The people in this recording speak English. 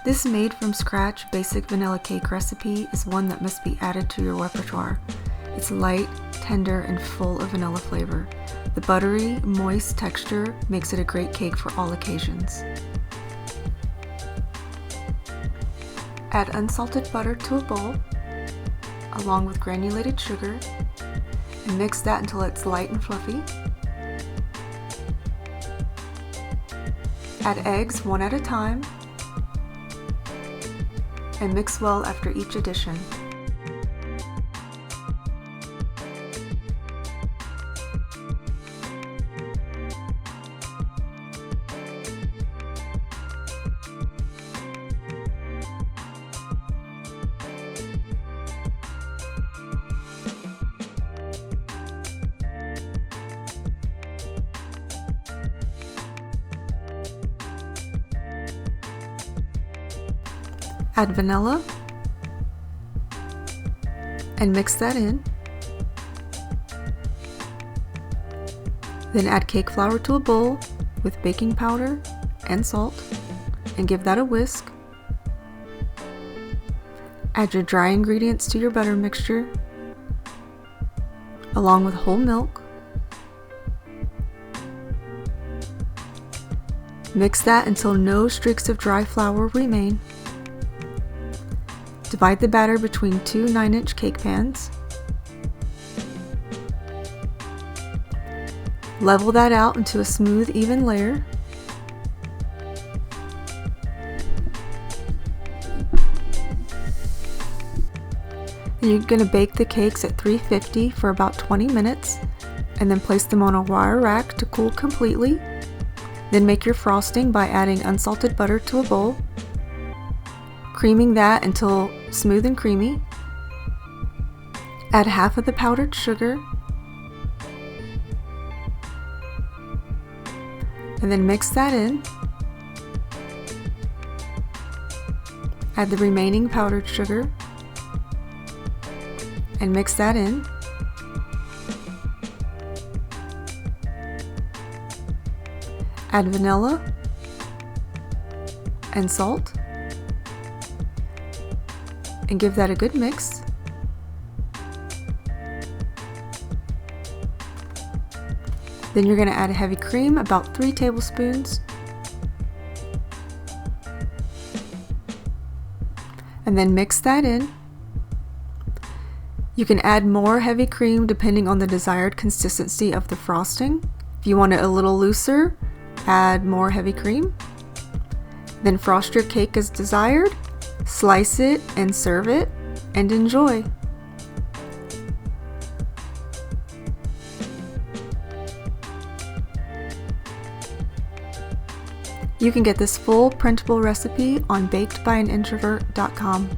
This made-from-scratch basic vanilla cake recipe is one that must be added to your repertoire. It's light, tender, and full of vanilla flavor. The buttery, moist texture makes it a great cake for all occasions. Add unsalted butter to a bowl, along with granulated sugar, and mix that until it's light and fluffy. Add eggs one at a time, and mix well after each addition. Add vanilla and mix that in. Then add cake flour to a bowl with baking powder and salt and give that a whisk. Add your dry ingredients to your butter mixture along with whole milk. Mix that until no streaks of dry flour remain. Divide the batter between two 9-inch cake pans. Level that out into a smooth, even layer. Then you're going to bake the cakes at 350 for about 20 minutes and then place them on a wire rack to cool completely. Then make your frosting by adding unsalted butter to a bowl, creaming that until smooth and creamy. Add half of the powdered sugar and then mix that in. Add the remaining powdered sugar and mix that in. Add vanilla and salt and give that a good mix. Then you're going to add a heavy cream, about 3 tablespoons, and then mix that in. You can add more heavy cream depending on the desired consistency of the frosting. If you want it a little looser, add more heavy cream. Then frost your cake as desired, slice it and serve it, and enjoy. You can get this full printable recipe on bakedbyinintrovert.com.